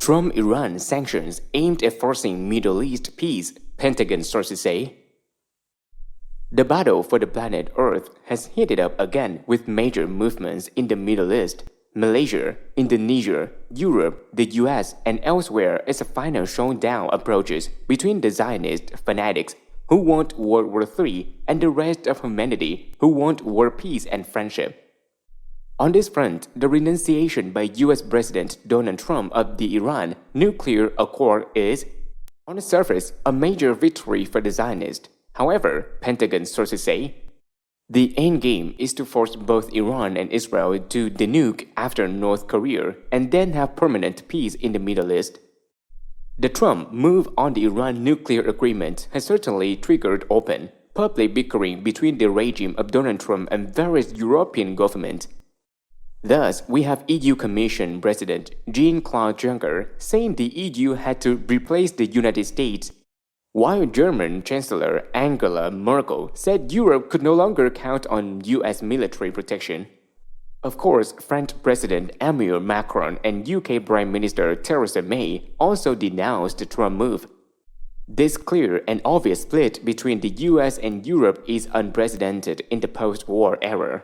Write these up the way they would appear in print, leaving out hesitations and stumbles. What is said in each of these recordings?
Trump-Iran sanctions aimed at forcing Middle East peace, Pentagon sources say. The battle for the planet Earth has heated up again with major movements in the Middle East, Malaysia, Indonesia, Europe, the US, and elsewhere as a final showdown approaches between the Zionist fanatics who want World War III and the rest of humanity who want world peace and friendship. On this front, the renunciation by US President Donald Trump of the Iran nuclear accord is, on the surface, a major victory for the Zionists. However, Pentagon sources say, the endgame is to force both Iran and Israel to denuke after North Korea and then have permanent peace in the Middle East. The Trump move on the Iran nuclear agreement has certainly triggered open, public bickering between the regime of Donald Trump and various European governments. Thus, we have EU Commission President Jean-Claude Juncker saying the EU had to replace the United States, while German Chancellor Angela Merkel said Europe could no longer count on US military protection. Of course, French President Emmanuel Macron and UK Prime Minister Theresa May also denounced the Trump move. This clear and obvious split between the US and Europe is unprecedented in the post-war era.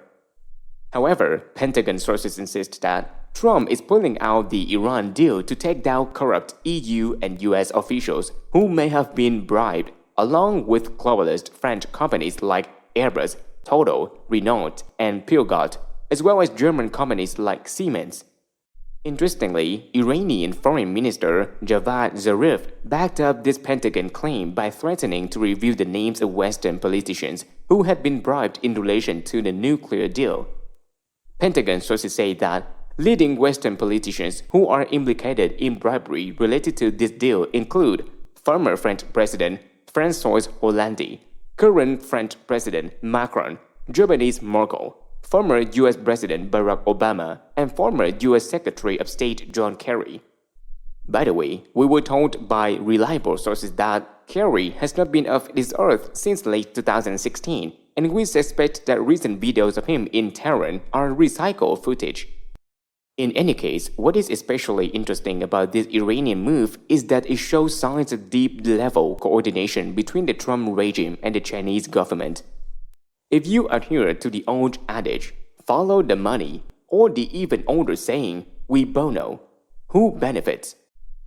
However, Pentagon sources insist that Trump is pulling out the Iran deal to take down corrupt EU and US officials who may have been bribed, along with globalist French companies like Airbus, Total, Renault, and Peugeot, as well as German companies like Siemens. Interestingly, Iranian Foreign Minister Javad Zarif backed up this Pentagon claim by threatening to reveal the names of Western politicians who had been bribed in relation to the nuclear deal. Pentagon sources say that leading Western politicians who are implicated in bribery related to this deal include former French President François Hollande, current French President Macron, Germany's Merkel, former US President Barack Obama, and former US Secretary of State John Kerry. By the way, we were told by reliable sources that Kerry has not been off this earth since late 2016, and we suspect that recent videos of him in Tehran are recycled footage. In any case, what is especially interesting about this Iranian move is that it shows signs of deep-level coordination between the Trump regime and the Chinese government. If you adhere to the old adage, follow the money, or the even older saying, "We bono," who benefits?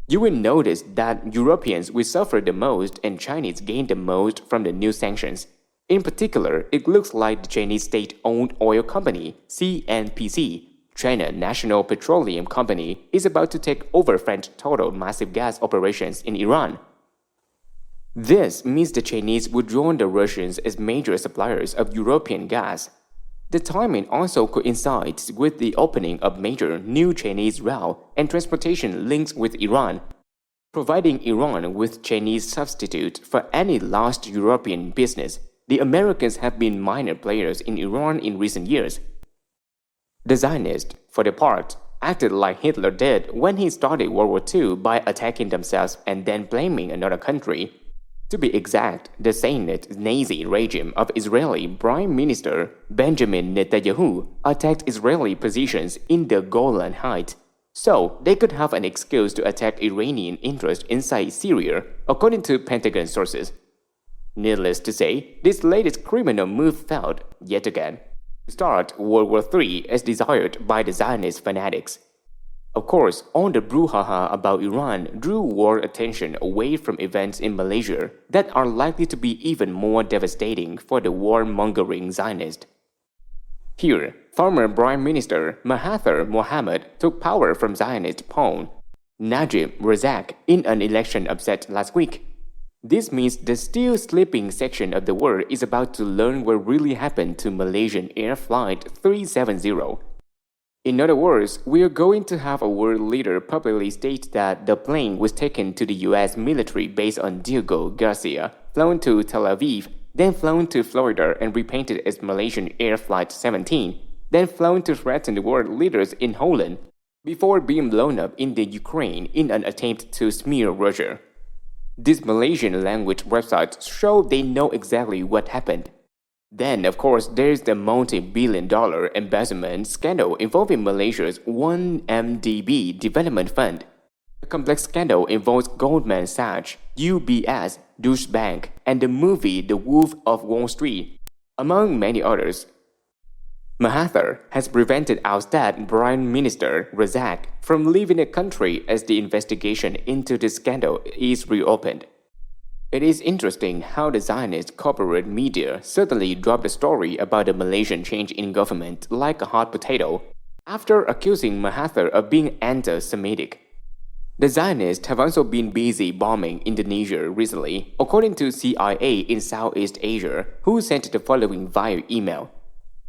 You will notice that Europeans will suffer the most and Chinese gain the most from the new sanctions. In particular, it looks like the Chinese state-owned oil company, CNPC, China National Petroleum Company, is about to take over French Total massive gas operations in Iran. This means the Chinese would join the Russians as major suppliers of European gas. The timing also coincides with the opening of major new Chinese rail and transportation links with Iran, providing Iran with Chinese substitute for any lost European business. The Americans have been minor players in Iran in recent years. The Zionists, for their part, acted like Hitler did when he started World War II by attacking themselves and then blaming another country. To be exact, the Zionist Nazi regime of Israeli Prime Minister Benjamin Netanyahu attacked Israeli positions in the Golan Heights, so they could have an excuse to attack Iranian interests inside Syria, according to Pentagon sources. Needless to say, this latest criminal move failed, yet again, to start World War III as desired by the Zionist fanatics. Of course, all the brouhaha about Iran drew world attention away from events in Malaysia that are likely to be even more devastating for the war-mongering Zionists. Here, former Prime Minister Mahathir Mohamad took power from Zionist pawn Najib Razak in an election upset last week. This means the still sleeping section of the world is about to learn what really happened to Malaysian Air Flight 370. In other words, we are going to have a world leader publicly state that the plane was taken to the US military base on Diego Garcia, flown to Tel Aviv, then flown to Florida and repainted as Malaysian Air Flight 17, then flown to threaten the world leaders in Holland, before being blown up in the Ukraine in an attempt to smear Russia. These Malaysian language websites show they know exactly what happened. Then, of course, there's the multi-billion-dollar embezzlement scandal involving Malaysia's 1MDB development fund. The complex scandal involves Goldman Sachs, UBS, Deutsche Bank, and the movie The Wolf of Wall Street, among many others. Mahathir has prevented ousted Prime Minister Razak from leaving the country as the investigation into the scandal is reopened. It is interesting how the Zionist corporate media suddenly dropped the story about the Malaysian change in government like a hot potato after accusing Mahathir of being anti-Semitic. The Zionists have also been busy bombing Indonesia recently, according to CIA in Southeast Asia, who sent the following via email.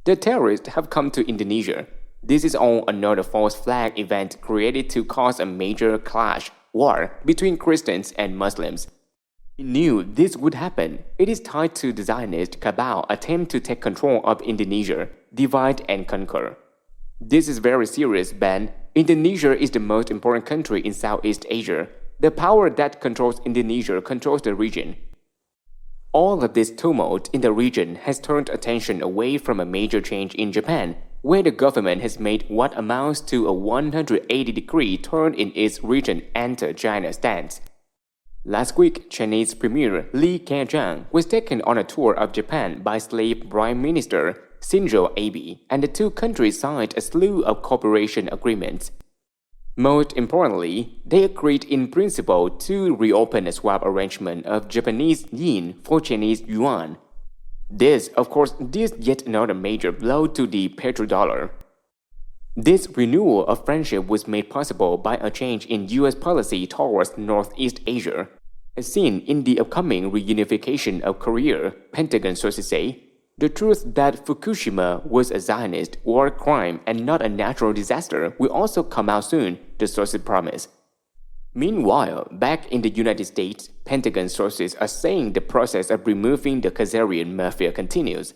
The terrorists have come to Indonesia. This is on another false flag event created to cause a major war between Christians and Muslims. We knew this would happen. It is tied to the Zionist cabal attempt to take control of Indonesia, divide and conquer. This is very serious, Ben. Indonesia is the most important country in Southeast Asia. The power that controls Indonesia controls the region. All of this tumult in the region has turned attention away from a major change in Japan, where the government has made what amounts to a 180-degree turn in its region anti-China stance. Last week, Chinese Premier Li Keqiang was taken on a tour of Japan by slave Prime Minister Shinzo Abe, and the two countries signed a slew of cooperation agreements. Most importantly, they agreed in principle to reopen a swap arrangement of Japanese yen for Chinese yuan. This, of course, is yet another major blow to the petrodollar. This renewal of friendship was made possible by a change in U.S. policy towards Northeast Asia, as seen in the upcoming reunification of Korea, Pentagon sources say. The truth that Fukushima was a Zionist war crime and not a natural disaster will also come out soon, the sources promise. Meanwhile, back in the United States, Pentagon sources are saying the process of removing the Khazarian mafia continues.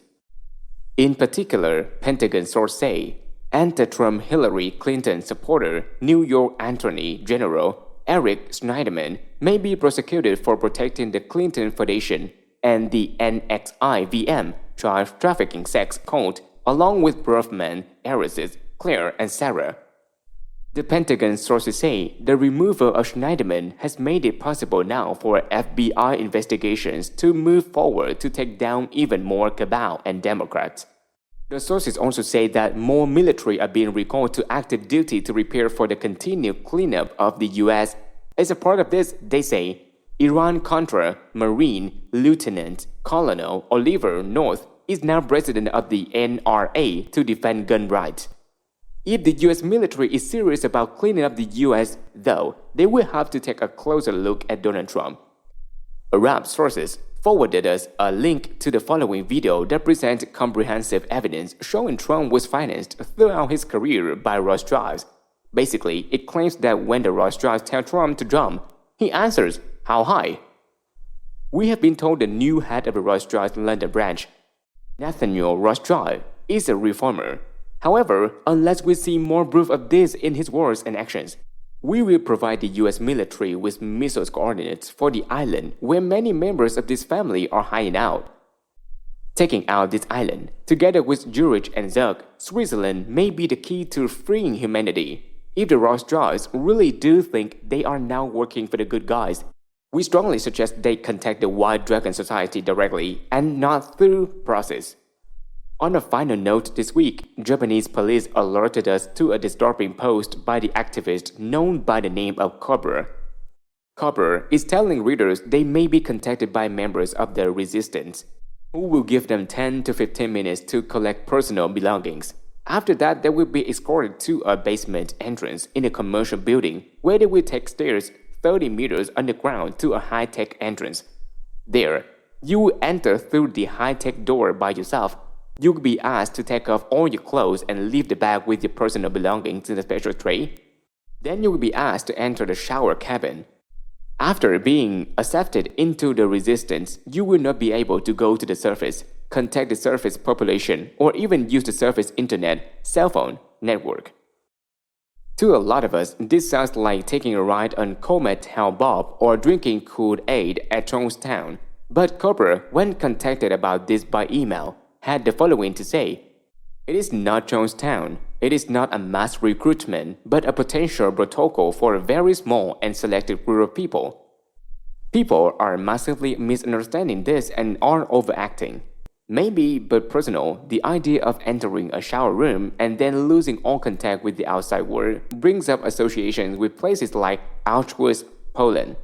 In particular, Pentagon sources say, anti-Trump Hillary Clinton supporter New York Attorney General Eric Schneiderman may be prosecuted for protecting the Clinton Foundation and the NXIVM child trafficking sex cult, along with birthman heiresses Claire and Sarah. The Pentagon sources say the removal of Schneiderman has made it possible now for FBI investigations to move forward to take down even more cabal and Democrats. The sources also say that more military are being recalled to active duty to prepare for the continued cleanup of the U.S. As a part of this, they say, Iran-Contra Marine Lieutenant Colonel Oliver North is now president of the NRA to defend gun rights. If the U.S. military is serious about cleaning up the U.S., though, they will have to take a closer look at Donald Trump. Arab sources forwarded us a link to the following video that presents comprehensive evidence showing Trump was financed throughout his career by Rothschilds. Basically, it claims that when the Rothschilds tell Trump to jump, he answers, "How high?" We have been told the new head of the Rothschilds London branch, Nathaniel Rothschild, is a reformer. However, unless we see more proof of this in his words and actions, we will provide the U.S. military with missile coordinates for the island where many members of this family are hiding out. Taking out this island, together with Zurich and Zug, Switzerland may be the key to freeing humanity. If the Rothschilds really do think they are now working for the good guys, we strongly suggest they contact the White Dragon Society directly and not through process. On a final note this week, Japanese police alerted us to a disturbing post by the activist known by the name of Cobra. Cobra is telling readers they may be contacted by members of the resistance, who will give them 10 to 15 minutes to collect personal belongings. After that, they will be escorted to a basement entrance in a commercial building where they will take stairs 30 meters underground to a high-tech entrance. There, you will enter through the high-tech door by yourself. You will be asked to take off all your clothes and leave the bag with your personal belongings in a special tray. Then you will be asked to enter the shower cabin. After being accepted into the resistance, you will not be able to go to the surface, contact the surface population, or even use the surface internet, cell phone, network. To a lot of us, this sounds like taking a ride on Comet Hell Bob or drinking Kool-Aid at Jonestown. But Cobra, when contacted about this by email, had the following to say. It is not Jonestown. It is not a mass recruitment, but a potential protocol for a very small and selected group of people. People are massively misunderstanding this and are overacting. Maybe, but personal, the idea of entering a shower room and then losing all contact with the outside world brings up associations with places like Auschwitz, Poland.